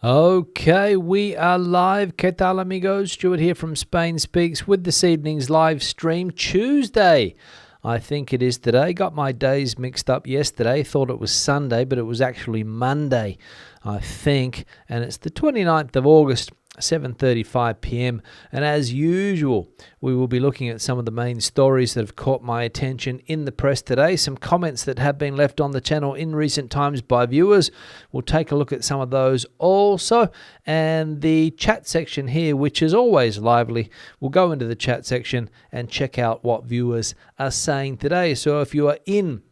Okay, we are live. ¿Qué tal, amigos? Stuart here from Spain Speaks with this evening's live stream, Tuesday. I think it is today. Got my days mixed up yesterday. Thought it was Sunday, but it was actually Monday, I think. And it's the 29th of August, 7:35 p.m. And as usual, we will be looking at some of the main stories that have caught my attention in the press today. Some comments that have been left on the channel in recent times by viewers. We'll take a look at some of those also. And the chat section here, which is always lively, we'll go into the chat section and check out what viewers are saying today. So if you are in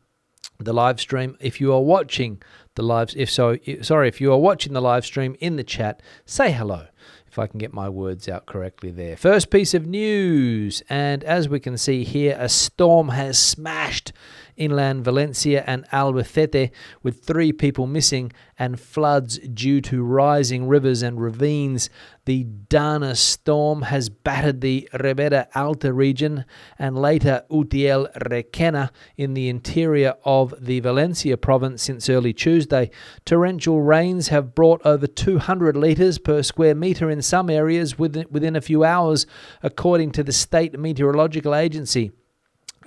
the live stream, if you are watching the live, if you are watching the live stream in the chat, say hello, if I can get my words out correctly there. First piece of news, and as we can see here, a storm has smashed inland Valencia and Albacete, with 3 people missing and floods due to rising rivers and ravines. The Dana storm has battered the Ribera Alta region and later Utiel Requena in the interior of the Valencia province since early Tuesday. Torrential rains have brought over 200 litres per square metre in some areas within a few hours, according to the State Meteorological Agency.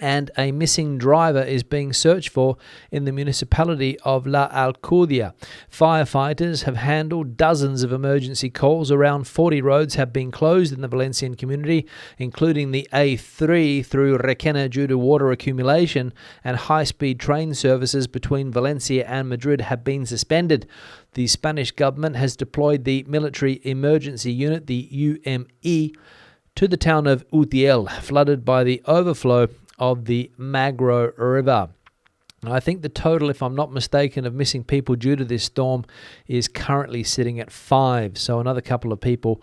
And a missing driver is being searched for in the municipality of La Alcudia. Firefighters have handled dozens of emergency calls. Around 40 roads have been closed in the Valencian community, including the A3 through Requena due to water accumulation, and high-speed train services between Valencia and Madrid have been suspended. The Spanish government has deployed the Military Emergency Unit, the UME, to the town of Utiel, flooded by the overflow of the Magro River. I think the total, if I'm not mistaken, of missing people due to this storm is currently sitting at 5. So another couple of people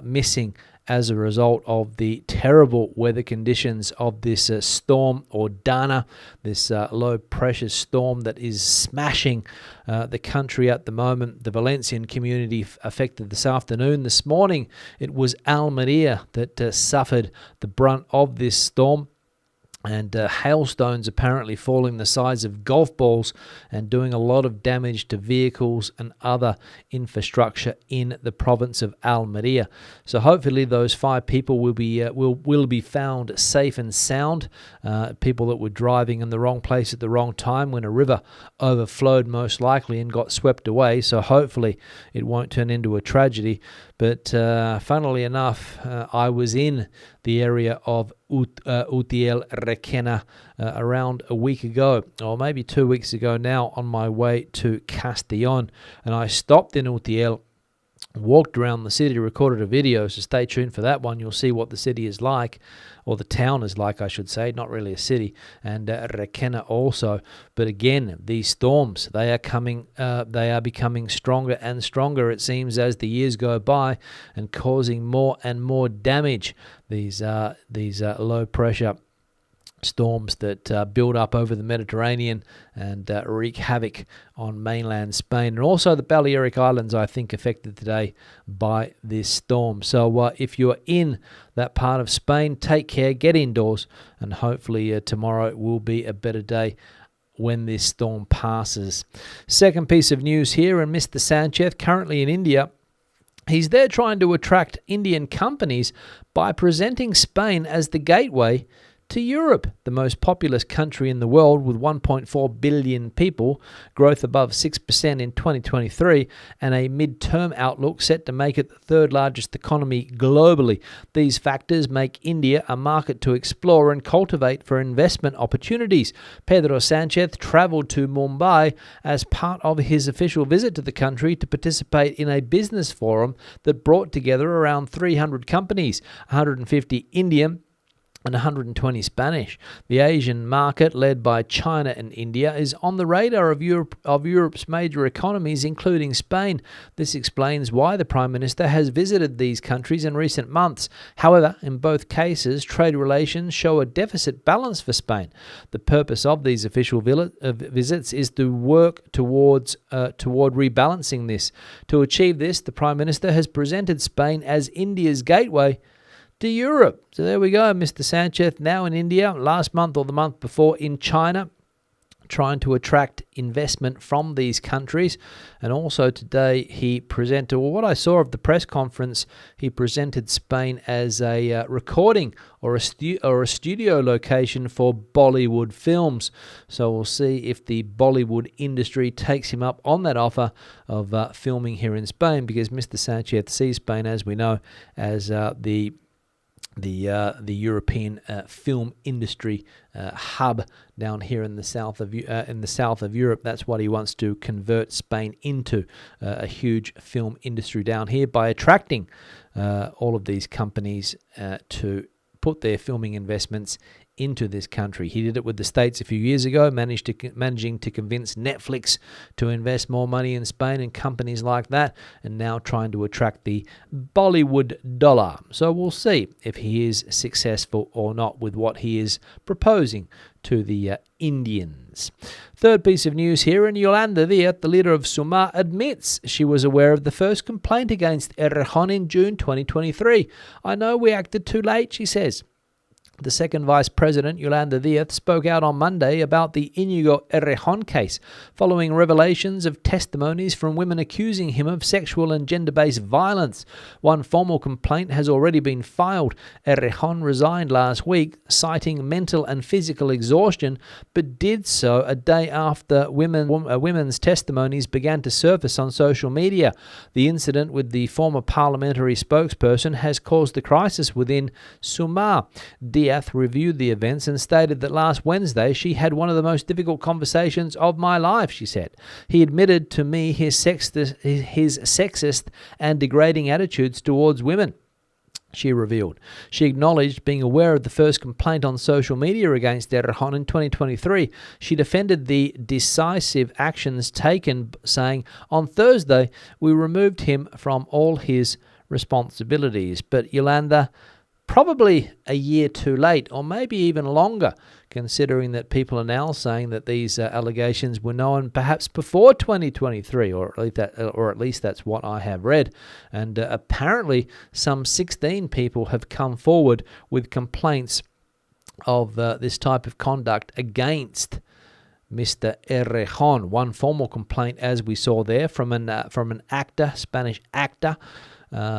missing as a result of the terrible weather conditions of this storm, or Dana, this low-pressure storm that is smashing the country at the moment. The Valencian community affected this afternoon. This morning, it was Almeria that suffered the brunt of this storm. And hailstones apparently falling the size of golf balls and doing a lot of damage to vehicles and other infrastructure in the province of Almeria. So hopefully those 5 people will be found safe and sound. People that were driving in the wrong place at the wrong time when a river overflowed most likely and got swept away. So hopefully it won't turn into a tragedy. But funnily enough, I was in the area of Utiel Requena around a week ago, or maybe 2 weeks ago now, on my way to Castellón. And I stopped in Utiel, walked around the city, recorded a video, so stay tuned for that one. You'll see what the city is like, or the town is like, I should say, not really a city, and Requena also. But again, these storms, they are becoming stronger and stronger, it seems, as the years go by, and causing more and more damage. These low pressure storms that build up over the Mediterranean and wreak havoc on mainland Spain, and also the Balearic Islands, I think, affected today by this storm. So if you're in that part of Spain, take care, get indoors, and hopefully tomorrow will be a better day when this storm passes. Second piece of news here, and Mr. Sánchez, currently in India. He's there trying to attract Indian companies by presenting Spain as the gateway to Europe, the most populous country in the world with 1.4 billion people, growth above 6% in 2023, and a mid-term outlook set to make it the 3rd largest economy globally. These factors make India a market to explore and cultivate for investment opportunities. Pedro Sánchez travelled to Mumbai as part of his official visit to the country to participate in a business forum that brought together around 300 companies, 150 Indian and 120 Spanish. The Asian market, led by China and India, is on the radar of Europe's major economies, including Spain. This explains why the Prime Minister has visited these countries in recent months. However, in both cases, trade relations show a deficit balance for Spain. The purpose of these official visits is to work toward rebalancing this. To achieve this, the Prime Minister has presented Spain as India's gateway to Europe. So there we go, Mr. Sánchez now in India, last month or the month before in China. trying to attract investment from these countries. And also today he presented, well, what I saw of the press conference, he presented Spain as a recording or a studio location for Bollywood films. So we'll see if the Bollywood industry takes him up on that offer of filming here in Spain, because Mr. Sánchez sees Spain, as we know, as the European film industry hub down here in the south of Europe. That's what he wants to convert Spain into, a huge film industry down here, by attracting all of these companies to put their filming investments into this country. He did it with the States a few years ago, managing to convince Netflix to invest more money in Spain and companies like that, and now trying to attract the Bollywood dollar. So we'll see if he is successful or not with what he is proposing to the Indians. Third piece of news here, and Yolanda Díaz, the leader of Sumar, admits she was aware of the first complaint against Errejón in June 2023. "I know we acted too late," she says. The second Vice President, Yolanda Díaz, spoke out on Monday about the Íñigo Errejón case, following revelations of testimonies from women accusing him of sexual and gender-based violence. One formal complaint has already been filed. Errejón resigned last week, citing mental and physical exhaustion, but did so a day after women's testimonies began to surface on social media. The incident with the former parliamentary spokesperson has caused a crisis within Sumar. Díaz reviewed the events and stated that last Wednesday she had one of the most difficult conversations of my life, she said. He admitted to me his sexist and degrading attitudes towards women, she revealed. She acknowledged being aware of the first complaint on social media against Errejón in 2023. She defended the decisive actions taken, saying, "On Thursday, we removed him from all his responsibilities." But Yolanda, probably a year too late, or maybe even longer, considering that people are now saying that these allegations were known perhaps before 2023, or at least that's what I have read. And apparently some 16 people have come forward with complaints of this type of conduct against Mr. Errejón. One formal complaint, as we saw there, from an actor, Spanish actor.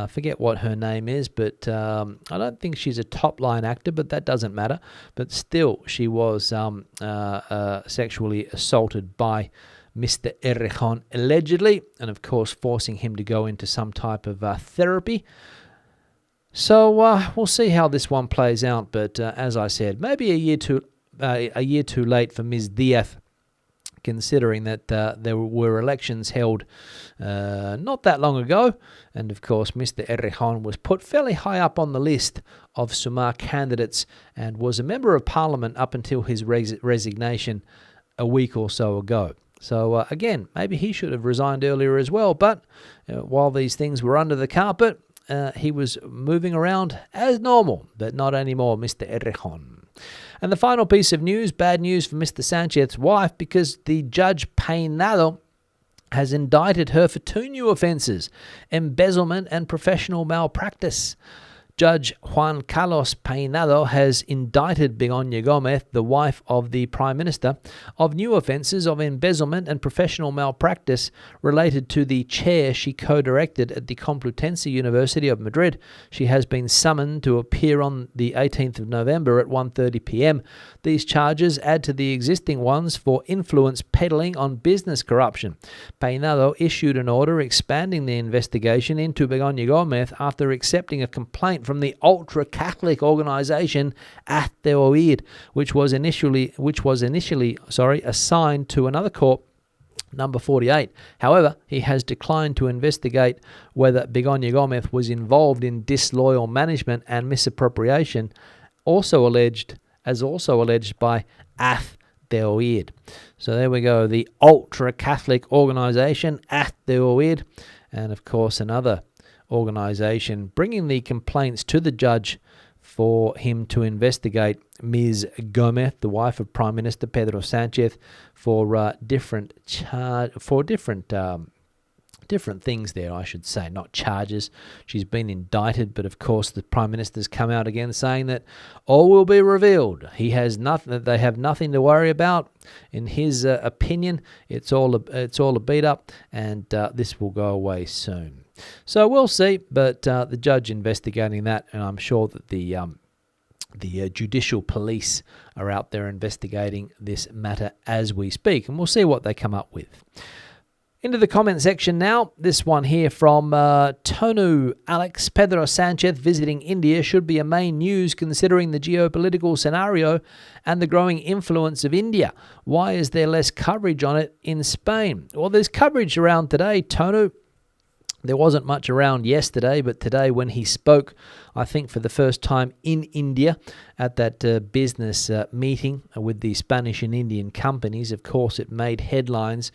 Forget what her name is, but I don't think she's a top-line actor, but that doesn't matter. But still, she was sexually assaulted by Mr. Errejón, allegedly, and of course forcing him to go into some type of therapy. So we'll see how this one plays out, but as I said, maybe a year too late for Ms. Díaz, considering that there were elections held not that long ago, and of course Mr. Errejón was put fairly high up on the list of Sumar candidates and was a member of parliament up until his resignation a week or so ago. So again, maybe he should have resigned earlier as well, but while these things were under the carpet, he was moving around as normal, but not anymore, Mr. Errejón. And the final piece of news, bad news for Mr. Sanchez's wife, because the judge Peinado has indicted her for 2 new offences: embezzlement and professional malpractice. Judge Juan Carlos Peinado has indicted Begoña Gómez, the wife of the Prime Minister, of new offences of embezzlement and professional malpractice related to the chair she co-directed at the Complutense University of Madrid. She has been summoned to appear on the 18th of November at 1:30 p.m. These charges add to the existing ones for influence peddling on business corruption. Peinado issued an order expanding the investigation into Begoña Gómez after accepting a complaint from the ultra-Catholic organisation Oír, which was initially assigned to another court, number 48. However, he has declined to investigate whether Begoña Gómez was involved in disloyal management and misappropriation, also alleged by Oír. So there we go, the ultra-Catholic organisation Oír, and of course another organisation bringing the complaints to the judge for him to investigate Ms. Gómez, the wife of Prime Minister Pedro Sánchez, for different different things there, I should say, not charges. She's been indicted, but of course the Prime Minister's come out again saying that all will be revealed. He has nothing, that they have nothing to worry about. In his opinion, it's all a beat up, and this will go away soon. So we'll see, but the judge investigating that, and I'm sure that the judicial police are out there investigating this matter as we speak, and we'll see what they come up with. Into the comment section now. This one here from Tonu Alex. Pedro Sánchez visiting India should be a main news considering the geopolitical scenario and the growing influence of India. Why is there less coverage on it in Spain? Well, there's coverage around today, Tonu. There wasn't much around yesterday, but today when he spoke, I think for the first time in India at that business meeting with the Spanish and Indian companies, of course it made headlines.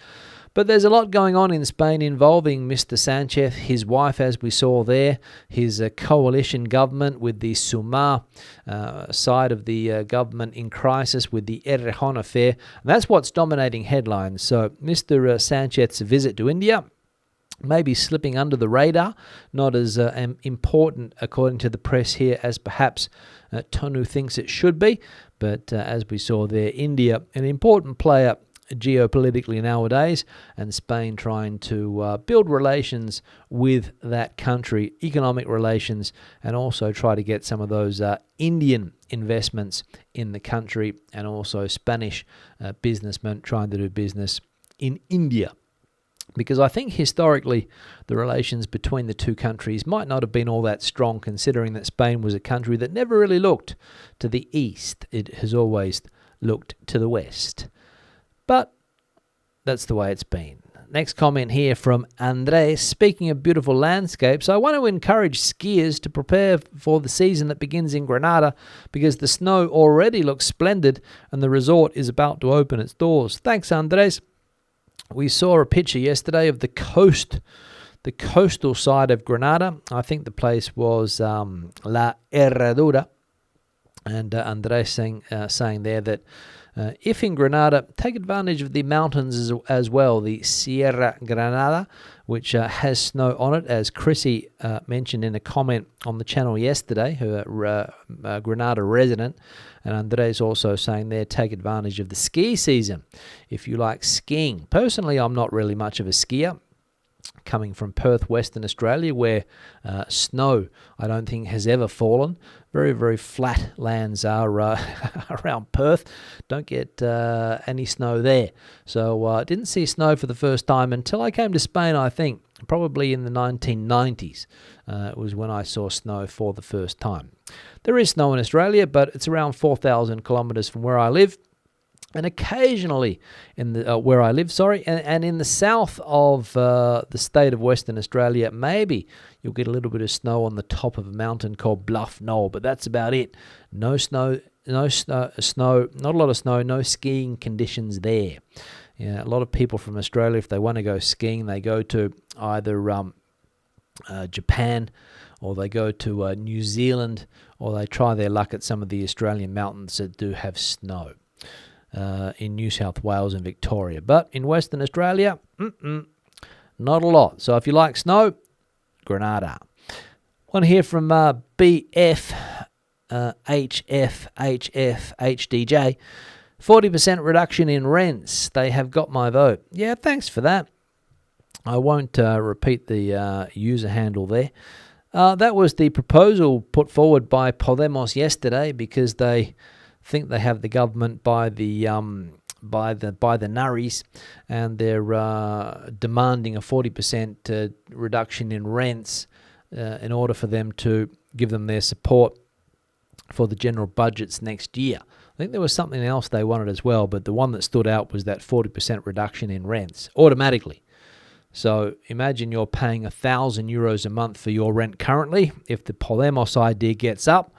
But there's a lot going on in Spain involving Mr. Sánchez, his wife, as we saw there, his coalition government with the Sumar side of the government in crisis with the Errejón affair. And that's what's dominating headlines. So Mr. Sánchez's visit to India, maybe slipping under the radar, not as important, according to the press here, as perhaps Tonu thinks it should be. But as we saw there, India, an important player geopolitically nowadays, and Spain trying to build relations with that country, economic relations, and also try to get some of those Indian investments in the country, and also Spanish businessmen trying to do business in India. Because I think historically the relations between the two countries might not have been all that strong, considering that Spain was a country that never really looked to the east. It has always looked to the west. But that's the way it's been. Next comment here from Andres. Speaking of beautiful landscapes, I want to encourage skiers to prepare for the season that begins in Granada, because the snow already looks splendid and the resort is about to open its doors. Thanks, Andres. We saw a picture yesterday of the coastal side of Granada. I think the place was La Herradura. And Andres saying there that if in Granada, take advantage of the mountains as well, the Sierra Granada, which has snow on it, as Chrissy mentioned in a comment on the channel yesterday, her Granada resident. And Andres also saying there, take advantage of the ski season if you like skiing. Personally, I'm not really much of a skier, coming from Perth, Western Australia, where snow, I don't think, has ever fallen. Very, very flat lands are around Perth. Don't get any snow there. So I didn't see snow for the first time until I came to Spain, I think, probably in the 1990s. It was when I saw snow for the first time. There is snow in Australia, but it's around 4,000 kilometres from where I live. And occasionally in the where I live, and in the south of the state of Western Australia, maybe you'll get a little bit of snow on the top of a mountain called Bluff Knoll, but that's about it. No snow, not a lot of snow, no skiing conditions there. Yeah, a lot of people from Australia, if they want to go skiing, they go to either Japan, or they go to New Zealand, or they try their luck at some of the Australian mountains that do have snow. In New South Wales and Victoria. But in Western Australia, not a lot. So if you like snow, Granada. One here from BF, HDJ. 40% reduction in rents. They have got my vote. Yeah, thanks for that. I won't repeat the user handle there. That was the proposal put forward by Podemos yesterday, because they think they have the government by the nurries, and they're demanding a 40% reduction in rents in order for them to give them their support for the general budgets next year. I think there was something else they wanted as well, but the one that stood out was that 40% reduction in rents automatically. So imagine you're paying €1,000 a month for your rent currently. If the Podemos idea gets up,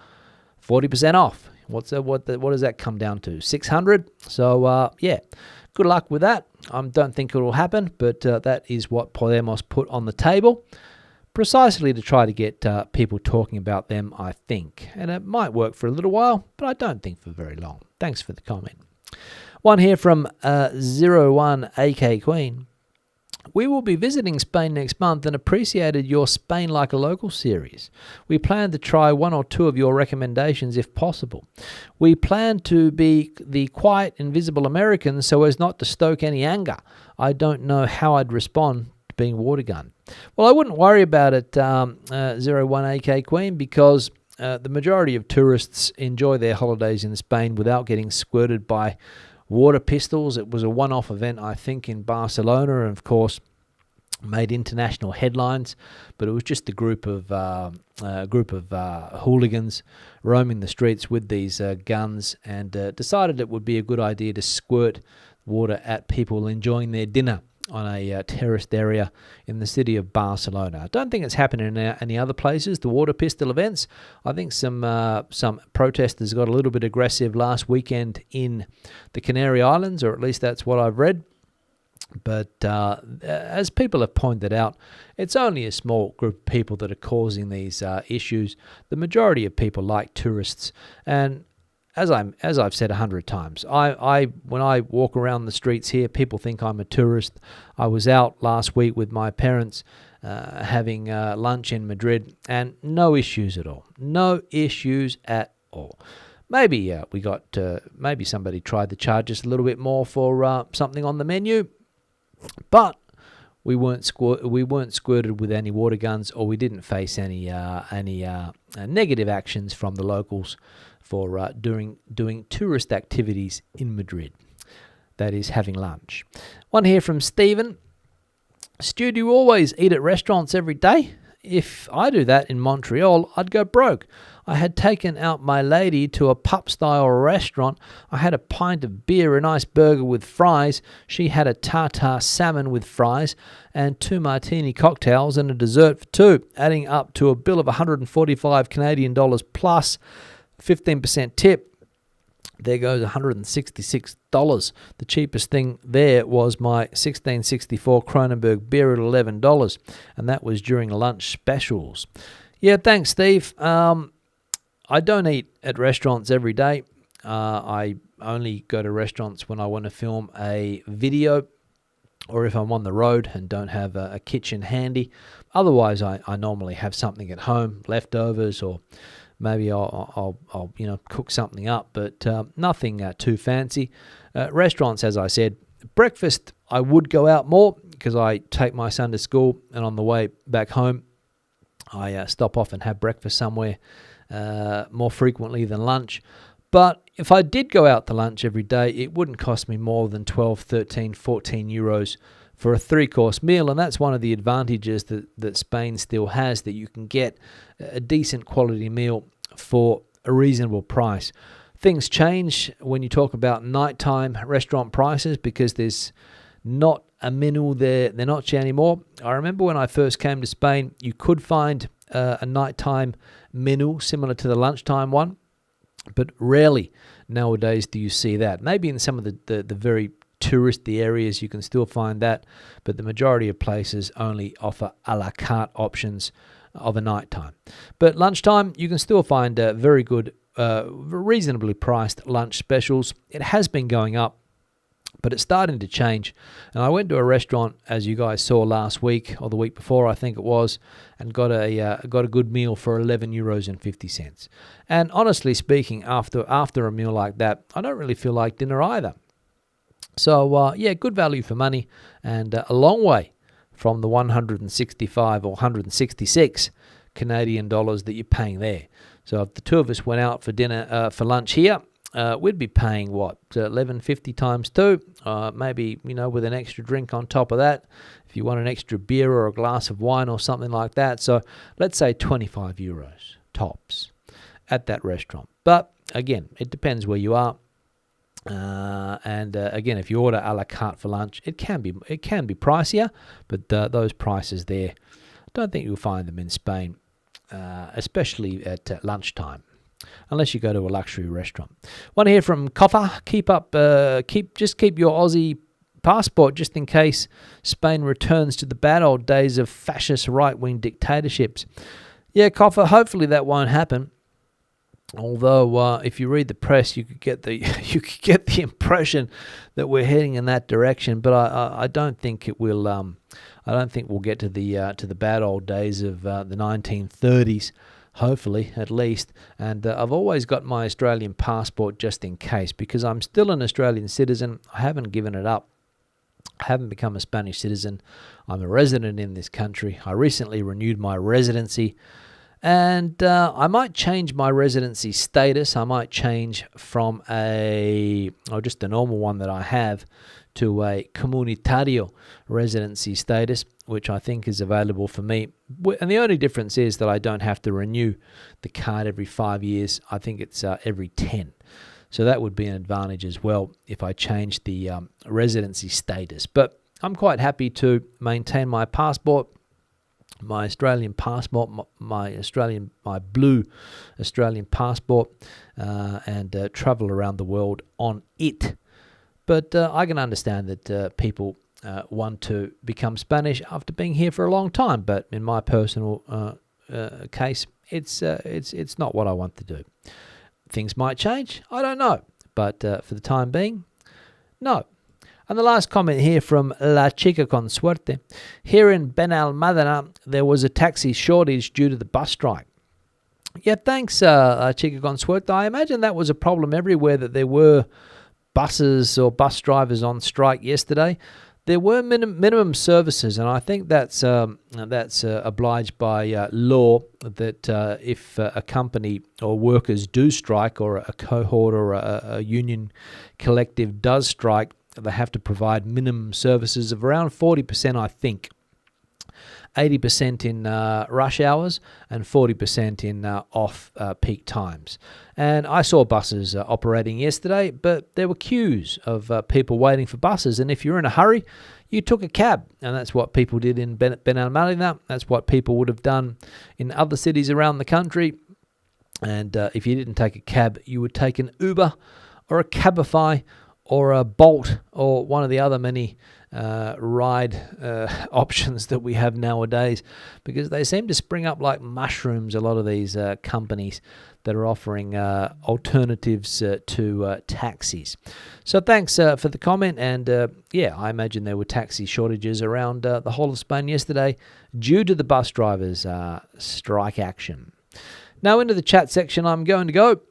40% off. What does that come down to? 600. So yeah, good luck with that. I don't think it will happen, but that is what Podemos put on the table, precisely to try to get people talking about them, I think. And it might work for a little while, but I don't think for very long. Thanks for the comment. One here from 01 AK Queen. We will be visiting Spain next month and appreciated your Spain Like a Local series. We plan to try one or two of your recommendations if possible. We plan to be the quiet, invisible Americans so as not to stoke any anger. I don't know how I'd respond to being watergunned. Well, I wouldn't worry about it, 01AK Queen, because the majority of tourists enjoy their holidays in Spain without getting squirted by water pistols. It was a one-off event, I think, in Barcelona, and of course made international headlines. But it was just a group of hooligans roaming the streets with these guns, and decided it would be a good idea to squirt water at people enjoying their dinner on a terraced area in the city of Barcelona. I don't think it's happening in any other places, the water pistol events. I think some protesters got a little bit aggressive last weekend in the Canary Islands, or at least that's what I've read. But as people have pointed out, it's only a small group of people that are causing these issues. The majority of people like tourists, and as I've said 100 times, when I walk around the streets here, people think I'm a tourist. I was out last week with my parents having lunch in Madrid, and no issues at all. No issues at all. Maybe maybe somebody tried to charge us a little bit more for something on the menu, but we weren't squirted with any water guns, or we didn't face any negative actions from the locals for doing tourist activities in Madrid. That is, having lunch. One here from Stephen. Stu, do you always eat at restaurants every day? If I do that in Montreal, I'd go broke. I had taken out my lady to a pub-style restaurant. I had a pint of beer, a nice burger with fries. She had a tartare salmon with fries and 2 martini cocktails and a dessert for 2, adding up to a bill of 145 Canadian dollars plus 15% tip. There goes $166. The cheapest thing there was my 1664 Kronenberg beer at $11, and that was during lunch specials. Yeah, thanks, Steve. I don't eat at restaurants every day. I only go to restaurants when I want to film a video, or if I'm on the road and don't have a kitchen handy. Otherwise, I normally have something at home, leftovers, or maybe I'll cook something up, but nothing too fancy. Restaurants, as I said. Breakfast, I would go out more because I take my son to school, and on the way back home, I stop off and have breakfast somewhere more frequently than lunch. But if I did go out to lunch every day, it wouldn't cost me more than 12, 13, 14 euros for a 3-course meal, and that's one of the advantages that Spain still has, that you can get a decent quality meal for a reasonable price. Things change when you talk about nighttime restaurant prices, because there's not a menu there. They're not anymore. I remember when I first came to Spain, you could find a nighttime menu similar to the lunchtime one, but rarely nowadays do you see that. Maybe in some of the very touristy areas you can still find that, but the majority of places only offer a la carte options of a nighttime. But lunchtime, you can still find very good, reasonably priced lunch specials. It has been going up, but it's starting to change. And I went to a restaurant, as you guys saw last week, or the week before, I think it was, and got a good meal for €11.50. And honestly speaking, after a meal like that, I don't really feel like dinner either. So good value for money, and a long way from the 165 or 166 Canadian dollars that you're paying there. So if the two of us went out for dinner, for lunch here, we'd be paying $11.50 times 2, maybe with an extra drink on top of that, if you want an extra beer or a glass of wine or something like that. So let's say 25 euros tops at that restaurant. But again, it depends where you are. Again, if you order a la carte for lunch, it can be pricier, but those prices there, I don't think you'll find them in Spain, especially at lunchtime, unless you go to a luxury restaurant. One here from Koffa. Keep your Aussie passport just in case Spain returns to the bad old days of fascist right-wing dictatorships. Yeah, Koffa, hopefully that won't happen. Although if you read the press, you could get the impression that we're heading in that direction. But I don't think it will. I don't think we'll get to the bad old days of the 1930s. Hopefully, at least. And I've always got my Australian passport just in case, because I'm still an Australian citizen. I haven't given it up. I haven't become a Spanish citizen. I'm a resident in this country. I recently renewed my residency. And I might change my residency status. I might change from just a normal one that I have to a comunitario residency status, which I think is available for me. And the only difference is that I don't have to renew the card every 5 years. I think it's every 10. So that would be an advantage as well if I change the residency status. But I'm quite happy to maintain my passport, my Australian passport, my blue Australian passport, and travel around the world on it. But I can understand that people want to become Spanish after being here for a long time. But in my personal case, it's not what I want to do. Things might change. I don't know. But for the time being, no. And the last comment here from La Chica Con Suerte. Here in Benalmádena, there was a taxi shortage due to the bus strike. Yeah, thanks, La Chica Con Suerte. I imagine that was a problem everywhere, that there were buses or bus drivers on strike yesterday. There were minimum services, and I think that's obliged by law, that if a company or workers do strike, or a cohort or a union collective does strike, they have to provide minimum services of around 40%, I think. 80% in rush hours and 40% in off-peak times. And I saw buses operating yesterday, but there were queues of people waiting for buses. And if you're in a hurry, you took a cab. And that's what people did in Benalmádena. That's what people would have done in other cities around the country. And if you didn't take a cab, you would take an Uber or a Cabify or a Bolt, or one of the other many ride options that we have nowadays, because they seem to spring up like mushrooms, a lot of these companies that are offering alternatives to taxis. So thanks for the comment. And I imagine there were taxi shortages around the whole of Spain yesterday due to the bus drivers' strike action. Now into the chat section I'm going to go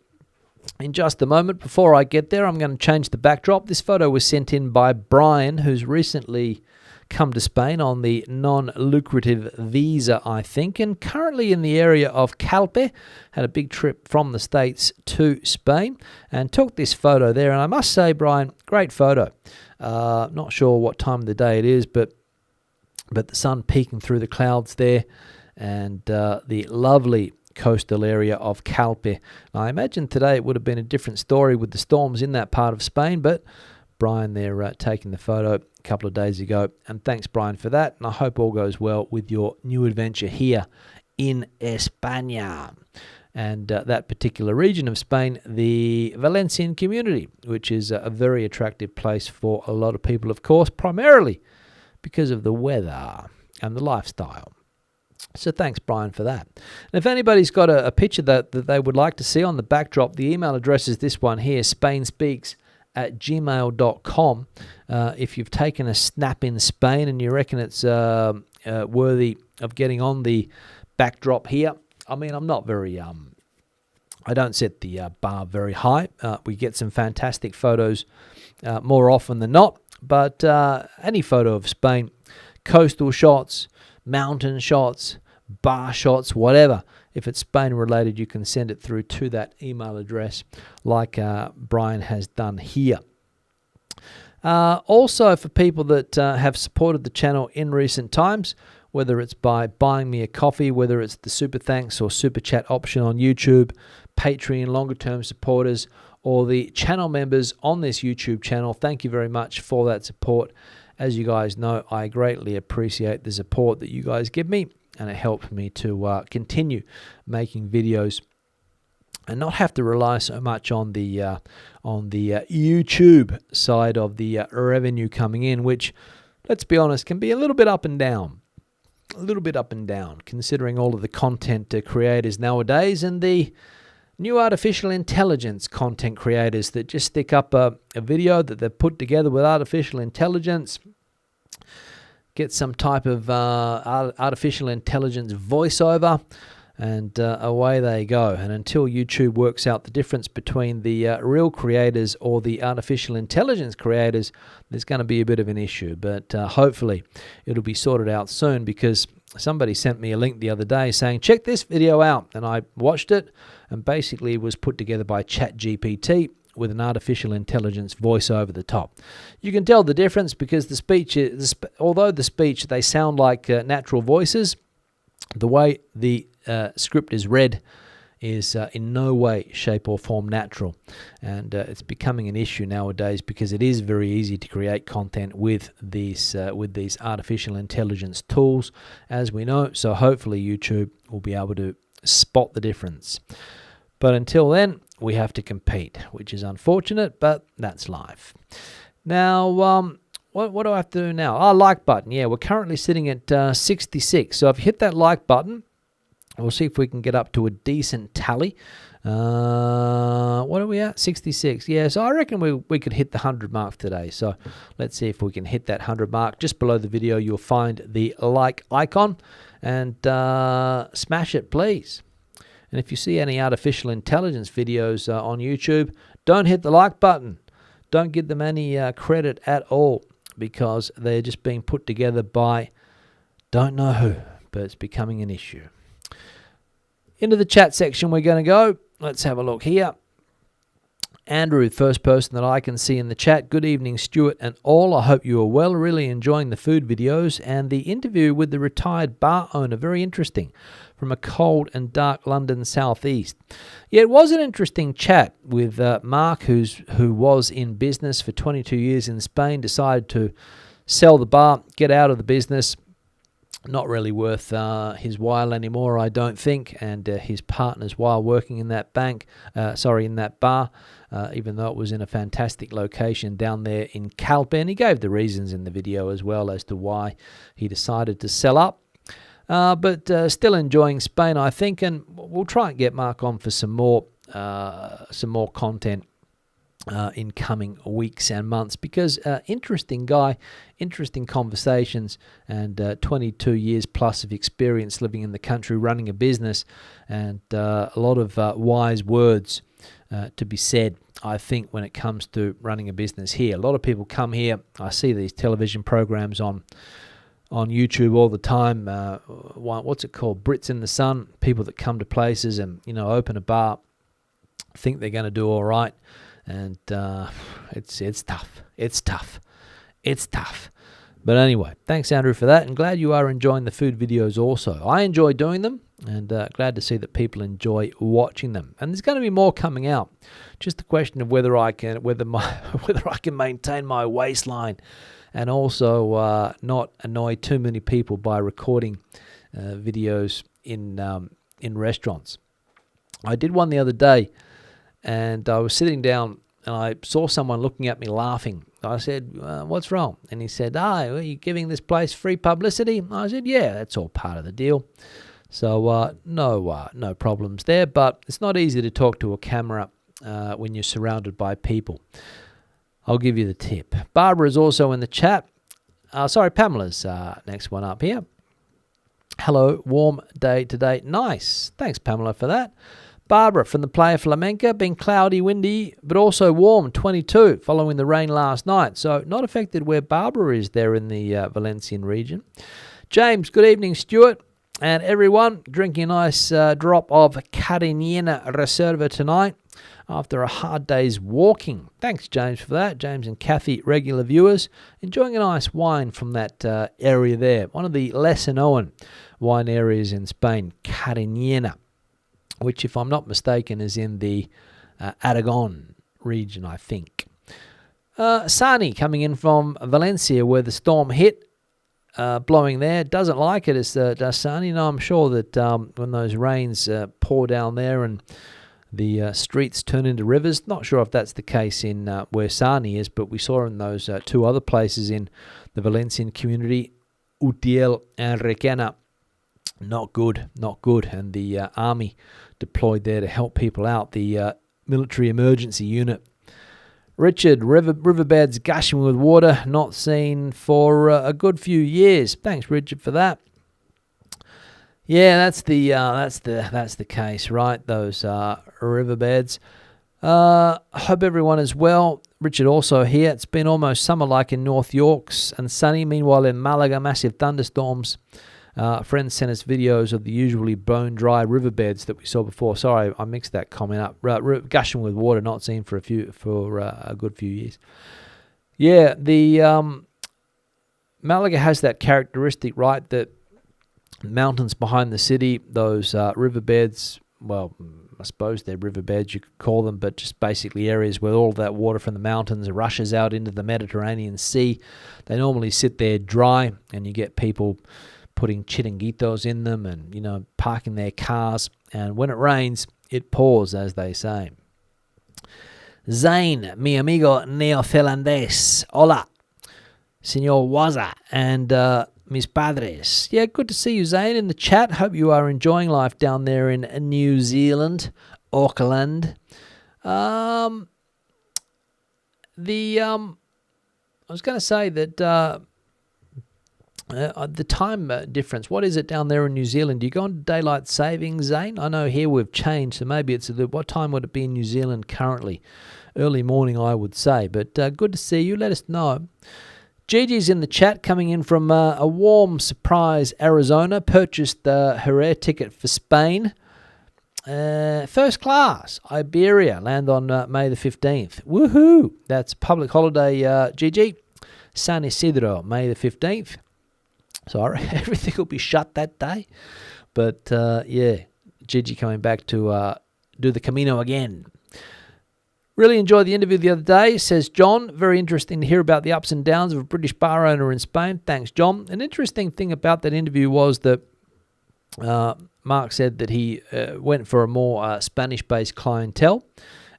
in just a moment. Before I get there, I'm going to change the backdrop. This photo was sent in by Brian, who's recently come to Spain on the non-lucrative visa, I think, and currently in the area of Calpe. Had a big trip from the States to Spain and took this photo there. And I must say, Brian, great photo. Not sure what time of the day it is, but the sun peeking through the clouds there, and the lovely coastal area of Calpe. I imagine today it would have been a different story with the storms in that part of Spain, but Brian there taking the photo a couple of days ago, and thanks, Brian, for that. And I hope all goes well with your new adventure here in España. And that particular region of Spain, the Valencian Community, which is a very attractive place for a lot of people, of course, primarily because of the weather and the lifestyle. So thanks, Brian, for that. And if anybody's got a picture that they would like to see on the backdrop, the email address is this one here, spainspeaks@gmail.com. If you've taken a snap in Spain and you reckon it's worthy of getting on the backdrop here, I mean, I'm not very... I don't set the bar very high. We get some fantastic photos more often than not, but any photo of Spain, coastal shots, mountain shots, bar shots, whatever. If it's Spain related, you can send it through to that email address like Brian has done here. Also, for people that have supported the channel in recent times, whether it's by buying me a coffee, whether it's the super thanks or super chat option on YouTube, Patreon longer term supporters, or the channel members on this YouTube channel, thank you very much for that support. As you guys know, I greatly appreciate the support that you guys give me, and it helps me to continue making videos and not have to rely so much on the YouTube side of the revenue coming in, which, let's be honest, can be a little bit up and down. Considering all of the content creators nowadays and the New artificial intelligence content creators that just stick up a video that they've put together with artificial intelligence, get some type of artificial intelligence voiceover, and away they go. And until YouTube works out the difference between the real creators or the artificial intelligence creators, there's going to be a bit of an issue. But hopefully it'll be sorted out soon, because somebody sent me a link the other day saying, check this video out. And I watched it, and basically it was put together by ChatGPT with an artificial intelligence voice over the top. You can tell the difference because the speech, although the speech, they sound like natural voices, the way the script is read is in no way, shape or form natural. And it's becoming an issue nowadays because it is very easy to create content with these artificial intelligence tools, as we know. So hopefully YouTube will be able to spot the difference. But until then, we have to compete, which is unfortunate, but that's life. Now, what do I have to do now? Like button. Yeah, we're currently sitting at 66. So if you hit that like button, we'll see if we can get up to a decent tally. What are we at? 66. Yeah, so I reckon we could hit the 100 mark today. So let's see if we can hit that 100 mark. Just below the video, you'll find the like icon, and smash it, please. And if you see any artificial intelligence videos on YouTube, don't hit the like button. Don't give them any credit at all, because they're just being put together by don't know who, but it's becoming an issue. Into the chat section we're going to go. Let's have a look here. Andrew, first person that I can see in the chat. Good evening, Stuart and all. I hope you are well. Really enjoying the food videos and the interview with the retired bar owner. Very interesting. From a cold and dark London southeast. Yeah, it was an interesting chat with Mark, who was in business for 22 years in Spain, decided to sell the bar, get out of the business. Not really worth his while anymore, I don't think, and his partners while working in that in that bar, even though it was in a fantastic location down there in Calpe. And he gave the reasons in the video as well as to why he decided to sell up. But still enjoying Spain, I think, and we'll try and get Mark on for some more content in coming weeks and months, because interesting guy, interesting conversations, and 22 years plus of experience living in the country, running a business, and a lot of wise words to be said, I think, when it comes to running a business here. A lot of people come here. I see these television programs on YouTube all the time. What's it called? Brits in the Sun. People that come to places and, open a bar, think they're going to do all right. And it's tough. It's tough. But anyway, thanks, Andrew, for that. And glad you are enjoying the food videos also. I enjoy doing them, and glad to see that people enjoy watching them. And there's going to be more coming out. Just a question of whether I can maintain my waistline, and also not annoy too many people by recording videos in restaurants. I did one the other day, and I was sitting down and I saw someone looking at me laughing. I said, what's wrong? And he said, are you giving this place free publicity? I said, yeah, that's all part of the deal. So no problems there, but it's not easy to talk to a camera when you're surrounded by people. I'll give you the tip. Barbara is also in the chat. Pamela's next one up here. Hello, warm day today. Nice. Thanks, Pamela, for that. Barbara from the Playa Flamenca, been cloudy, windy, but also warm, 22, following the rain last night. So not affected where Barbara is there in the Valencian region. James, good evening, Stuart, and everyone. Drinking a nice drop of Cariñena Reserva tonight after a hard day's walking. Thanks, James, for that. James and Kathy, regular viewers, enjoying a nice wine from that area there. One of the lesser known wine areas in Spain, Cariñena, which, if I'm not mistaken, is in the Aragon region, I think. Sani coming in from Valencia, where the storm hit, blowing there. Doesn't like it, does Sani. No, I'm sure that when those rains pour down there and the streets turn into rivers, not sure if that's the case in where Sani is, but we saw in those two other places in the Valencian community, Utiel and Requena, Not good, not good. And the army deployed there to help people out, the military emergency unit. Richard, riverbeds gushing with water, not seen for a good few years. Thanks, Richard, for that. Yeah, that's the case, right? Those riverbeds. Hope everyone is well. Richard also here. It's been almost summer-like in North Yorks and sunny. Meanwhile, in Malaga, massive thunderstorms. Friends sent us videos of the usually bone-dry riverbeds that we saw before. Sorry, I mixed that comment up. Gushing with water, not seen for a good few years. Yeah, the Malaga has that characteristic, right? That mountains behind the city, those riverbeds. Well, I suppose they're riverbeds, you could call them, but just basically areas where all that water from the mountains rushes out into the Mediterranean Sea. They normally sit there dry, and you get people putting chiringuitos in them and, parking their cars. And when it rains, it pours, as they say. Zane, mi amigo neozelandés. Hola, señor Waza and mis padres. Yeah, good to see you, Zane, in the chat. Hope you are enjoying life down there in New Zealand, Auckland. I was going to say that the time difference, what is it down there in New Zealand? Do you go on daylight savings, Zane? I know here we've changed, so maybe it's what time would it be in New Zealand currently? Early morning, I would say, but good to see you. Let us know. Gigi's in the chat, coming in from a warm surprise, Arizona. Purchased her air ticket for Spain. First class, Iberia. Land on May the 15th. Woohoo! That's public holiday, Gigi. San Isidro, May the 15th. Sorry, everything will be shut that day. But, yeah, Gigi coming back to do the Camino again. Really enjoyed the interview the other day, says John. Very interesting to hear about the ups and downs of a British bar owner in Spain. Thanks, John. An interesting thing about that interview was that Mark said that he went for a more Spanish-based clientele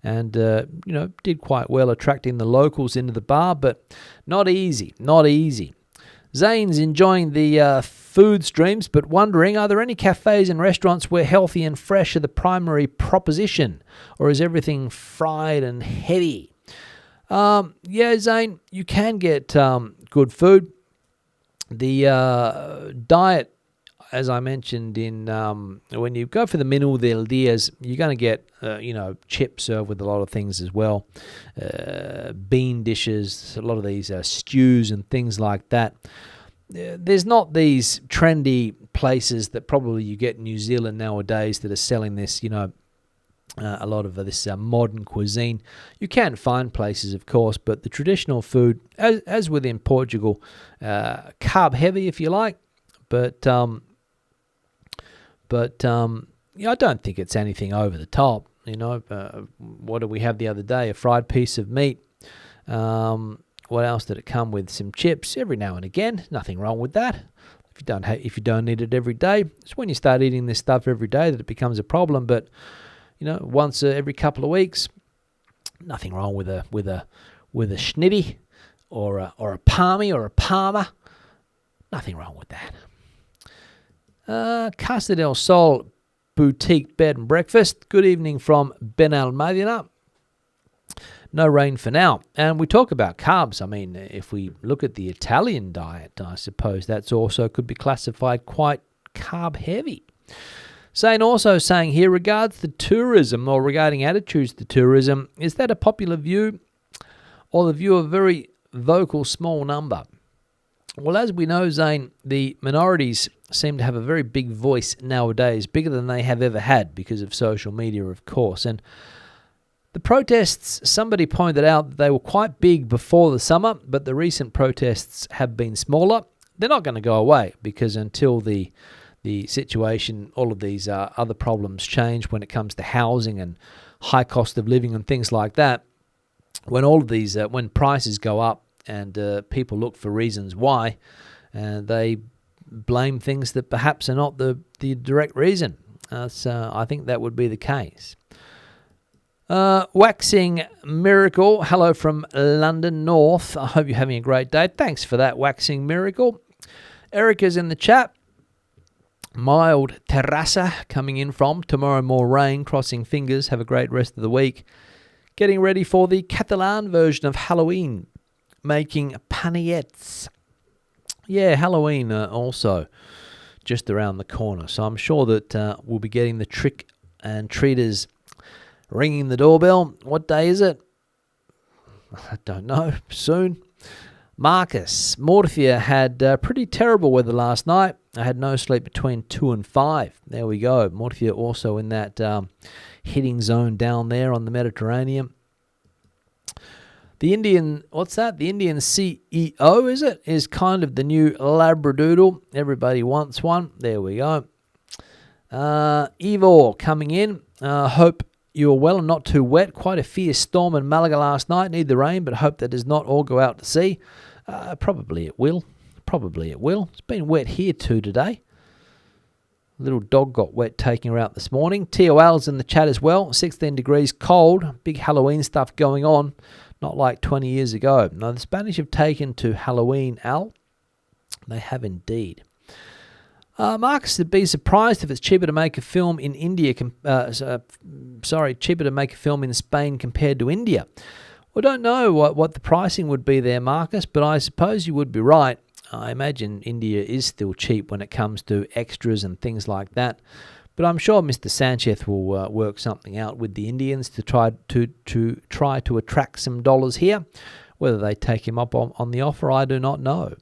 and, did quite well attracting the locals into the bar, but not easy. Zane's enjoying the food streams, but wondering, are there any cafes and restaurants where healthy and fresh are the primary proposition, or is everything fried and heavy? Yeah, Zane, you can get good food. The diet, as I mentioned, when you go for the Menú del Días, you're going to get, chips served with a lot of things as well. Bean dishes, a lot of these stews and things like that. There's not these trendy places that probably you get in New Zealand nowadays that are selling this, a lot of this modern cuisine. You can find places, of course, but the traditional food, as within Portugal, carb heavy, if you like, but I don't think it's anything over the top. What did we have the other day? A fried piece of meat. What else did it come with? Some chips every now and again. Nothing wrong with that. If you don't eat it every day, it's when you start eating this stuff every day that it becomes a problem. But once every couple of weeks, nothing wrong with a schnitty or a palmy or a parma. Nothing wrong with that. Casa del Sol Boutique Bed and Breakfast. Good evening from Benalmádena. No rain for now. And we talk about carbs. I mean, if we look at the Italian diet, I suppose that's also could be classified quite carb heavy. Also saying here, regards to tourism or regarding attitudes to tourism, is that a popular view or the view of a very vocal small number? Well, as we know, Zane, the minorities seem to have a very big voice nowadays, bigger than they have ever had because of social media, of course. And the protests, somebody pointed out that they were quite big before the summer, but the recent protests have been smaller. They're not going to go away because until the situation, all of these other problems change when it comes to housing and high cost of living and things like that, when all of these, when prices go up and people look for reasons why, they blame things that perhaps are not the direct reason. So I think that would be the case. Waxing Miracle, hello from London North. I hope you're having a great day. Thanks for that, Waxing Miracle. Erica's in the chat. mild terrassa coming in from. Tomorrow more rain, crossing fingers. Have a great rest of the week. Getting ready for the Catalan version of Halloween. Making panettes. Yeah, Halloween also just around the corner. So I'm sure that we'll be getting the trick and treaters ringing the doorbell. What day is it? I don't know. Soon. Marcus, Morphia had pretty terrible weather last night. I had no sleep between 2 and 5. There we go. Morphia also in that hitting zone down there on the Mediterranean. The Indian, what's that? The Indian CEO, is it? Is kind of the new Labradoodle. Everybody wants one. There we go. Ivor coming in. Hope you're well and not too wet. Quite a fierce storm in Malaga last night. Need the rain, but hope that does not all go out to sea. Probably it will. Probably it will. It's been wet here too today. Little dog got wet taking her out this morning. TOL's in the chat as well. 16 degrees cold. Big Halloween stuff going on. Not like 20 years ago. No, the Spanish have taken to Halloween, Al. They have indeed. Marcus would be surprised if it's cheaper to make a film in India. Cheaper to make a film in Spain compared to India. We don't know what the pricing would be there, Marcus, but I suppose you would be right. I imagine India is still cheap when it comes to extras and things like that. But I'm sure Mr. Sánchez will work something out with the Indians to try to attract some dollars here. Whether they take him up on the offer, I do not know.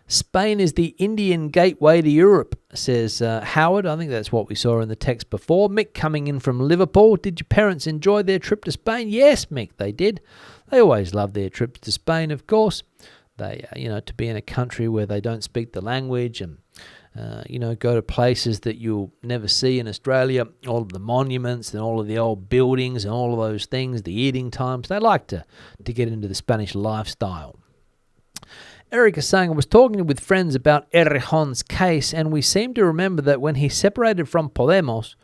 Spain is the Indian gateway to Europe, says Howard. I think that's what we saw in the text before. Mick coming in from Liverpool. Did your parents enjoy their trip to Spain? Yes, Mick, they did. They always love their trips to Spain, of course. They, to be in a country where they don't speak the language and go to places that you'll never see in Australia, all of the monuments and all of the old buildings and all of those things, the eating times. They like to get into the Spanish lifestyle. Eric is saying, I was talking with friends about Errejón's case, and we seem to remember that when he separated from Podemos,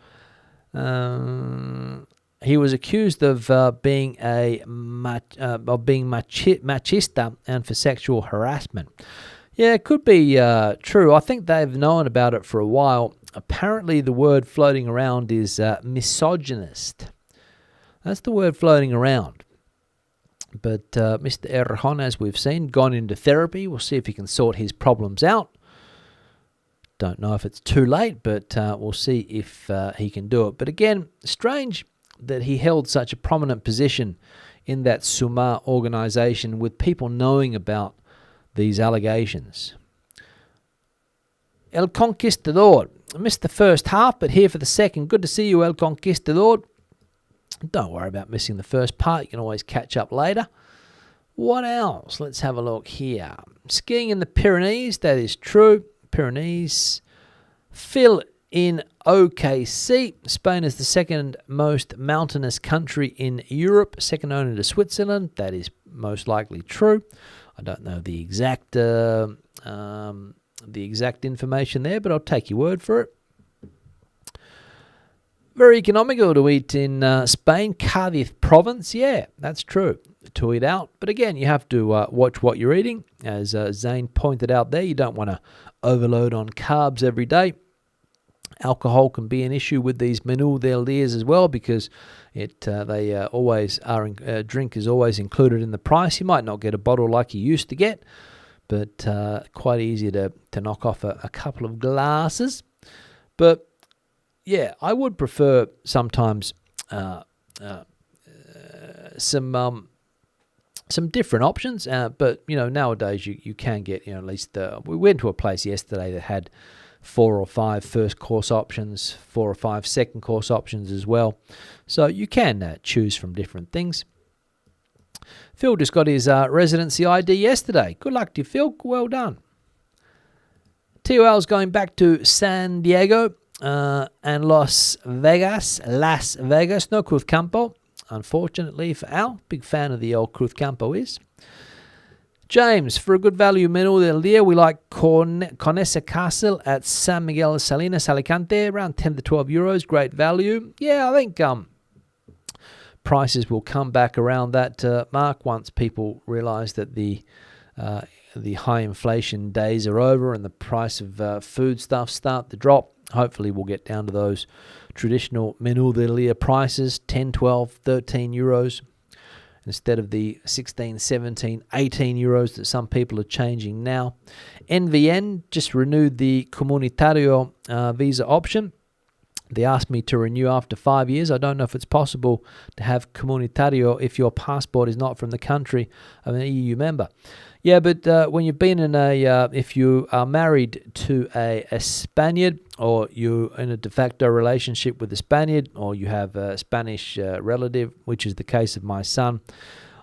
he was accused of being machista and for sexual harassment. Yeah, it could be true. I think they've known about it for a while. Apparently the word floating around is misogynist. That's the word floating around. But Mr. Errejón, as we've seen, gone into therapy. We'll see if he can sort his problems out. Don't know if it's too late, but we'll see if he can do it. But again, strange that he held such a prominent position in that Sumar organization with people knowing about these allegations. El Conquistador. I missed the first half, but here for the second. Good to see you, El Conquistador. Don't worry about missing the first part. You can always catch up later. What else? Let's have a look here. Skiing in the Pyrenees. That is true. Pyrenees. Phil in OKC. Spain is the second most mountainous country in Europe, second only to Switzerland. That is most likely true. I don't know the exact information there, but I'll take your word for it. Very economical to eat in Spain, Cádiz province. Yeah, that's true, to eat out. But again, you have to watch what you're eating. As Zane pointed out there, you don't want to overload on carbs every day. Alcohol can be an issue with these menú del días as well, because drink is always included in the price. You might not get a bottle like you used to get, but quite easy to knock off a couple of glasses. But yeah, I would prefer sometimes some different options. But nowadays you can get at least we went to a place yesterday that had 4 or 5 first course options, 4 or 5 second course options as well. So you can choose from different things. Phil just got his residency ID yesterday. Good luck to you, Phil. Well done. TOL's going back to San Diego and Las Vegas. No Cruz Campo, unfortunately for Al. Big fan of the old Cruz Campo is. James, for a good value menú del día, we like Conesa Castle at San Miguel Salinas, Alicante, around 10 to 12 euros. Great value. Yeah, I think prices will come back around that mark once people realise that the the high inflation days are over and the price of foodstuffs start to drop. Hopefully we'll get down to those traditional menu del dia prices, 10, 12, 13 euros, instead of the 16, 17, 18 euros that some people are changing now. NVN just renewed the Comunitario visa option. They asked me to renew after 5 years. I don't know if it's possible to have Comunitario if your passport is not from the country of an EU member. Yeah, but when you've been in if you are married to a Spaniard, or you're in a de facto relationship with a Spaniard, or you have a Spanish relative, which is the case of my son,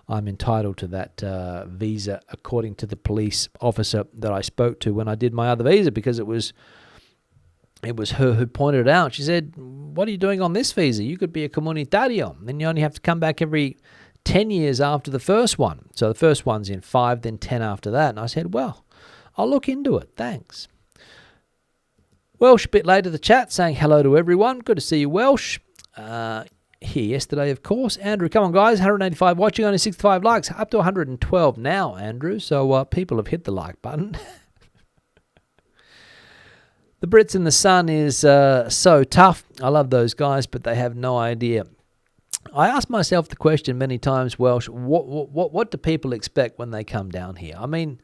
I'm entitled to that visa according to the police officer that I spoke to when I did my other visa, because it was her who pointed it out. She said, "What are you doing on this visa? You could be a comunitario. Then you only have to come back every 10 years after the first one. So the first one's in 5, then 10 after that." And I said, well, I'll look into it. Thanks. Welsh, a bit later the chat, saying hello to everyone. Good to see you, Welsh. Here yesterday, of course. Andrew, come on, guys. 185 watching, only 65 likes. Up to 112 now, Andrew. So people have hit the like button. The Brits in the Sun is so tough. I love those guys, but they have no idea. I ask myself the question many times, Welsh, what do people expect when they come down here? I mean,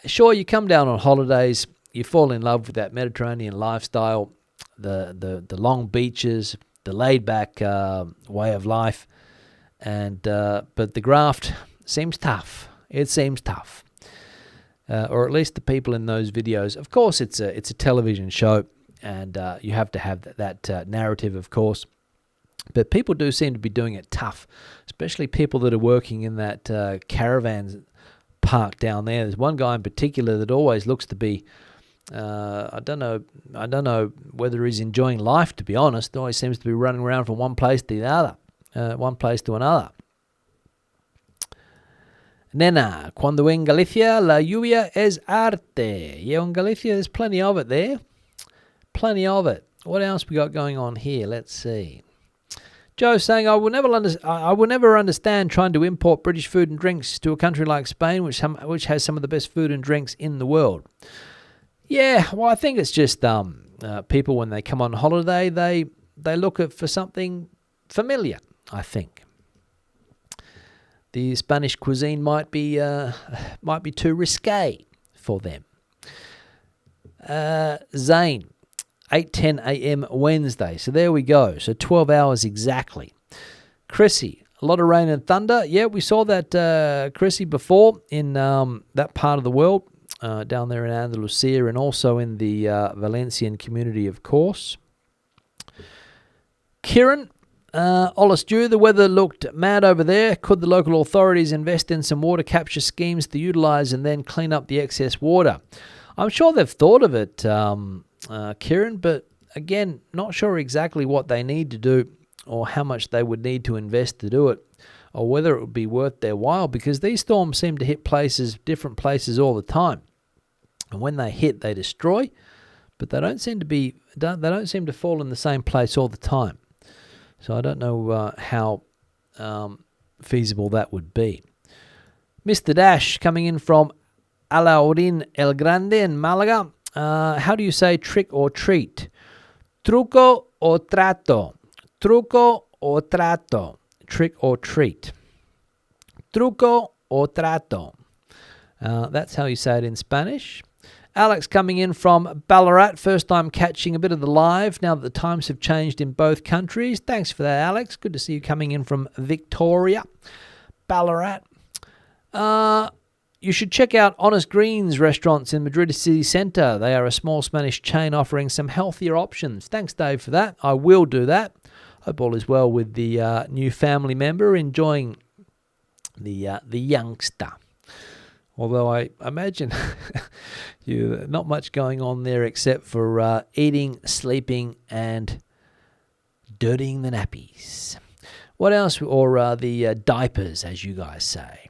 sure, you come down on holidays, you fall in love with that Mediterranean lifestyle, the long beaches, the laid-back way of life, and but the graft seems tough. It seems tough. Or at least the people in those videos. Of course, it's a television show, and you have to have that narrative, of course. But people do seem to be doing it tough, especially people that are working in that caravan park down there. There's one guy in particular that always looks to be, I don't know whether he's enjoying life, to be honest. He always seems to be running around from one place to the other, one place to another. Nena, cuando en Galicia la lluvia es arte. Yeah, in Galicia there's plenty of it there. Plenty of it. What else we got going on here? Let's see. Joe saying, I will never understand trying to import British food and drinks to a country like Spain, which has some of the best food and drinks in the world. Yeah, well, I think it's just people, when they come on holiday, they look for something familiar, I think. The Spanish cuisine might be too risque for them. Zane, 8:10 a.m. Wednesday. So there we go. So 12 hours exactly. Chrissy, a lot of rain and thunder. Yeah, we saw that, Chrissy, before in that part of the world, down there in Andalusia, and also in the Valencian community, of course. Kieran, Ola Stew, the weather looked mad over there. Could the local authorities invest in some water capture schemes to utilise and then clean up the excess water? I'm sure they've thought of it, Kieran, but again, not sure exactly what they need to do or how much they would need to invest to do it, or whether it would be worth their while, because these storms seem to hit different places all the time. And when they hit, they destroy, but they don't seem to fall in the same place all the time. So I don't know how feasible that would be. Mr. Dash coming in from Alaurín El Grande in Malaga. How do you say trick or treat? Truco o trato. Truco o trato. Trick or treat. Truco o trato. That's how you say it in Spanish. Alex coming in from Ballarat. First time catching a bit of the live now that the times have changed in both countries. Thanks for that, Alex. Good to see you coming in from Victoria. Ballarat. You should check out Honest Greens restaurants in Madrid city centre. They are a small Spanish chain offering some healthier options. Thanks, Dave, for that. I will do that. Hope all is well with the new family member enjoying the youngster. Although I imagine not much going on there except for eating, sleeping, and dirtying the nappies. What else? Or the diapers, as you guys say.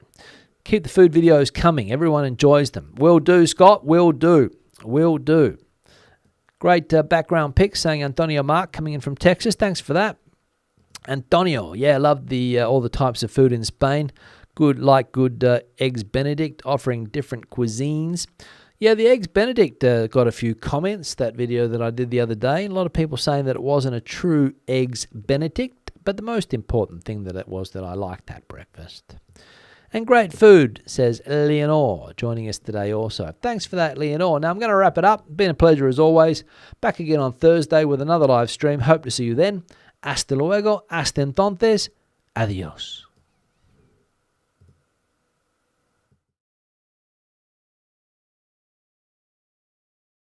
Keep the food videos coming. Everyone enjoys them. Will do, Scott. Will do. Will do. Great background pic saying Antonio Mark coming in from Texas. Thanks for that. Antonio, yeah, love all the types of food in Spain. Good Eggs Benedict, offering different cuisines. Yeah, the Eggs Benedict got a few comments, that video that I did the other day. A lot of people saying that it wasn't a true Eggs Benedict, but the most important thing that it was that I liked that breakfast. And great food, says Leonore, joining us today also. Thanks for that, Leonore. Now I'm going to wrap it up. Been a pleasure as always. Back again on Thursday with another live stream. Hope to see you then. Hasta luego. Hasta entonces. Adios.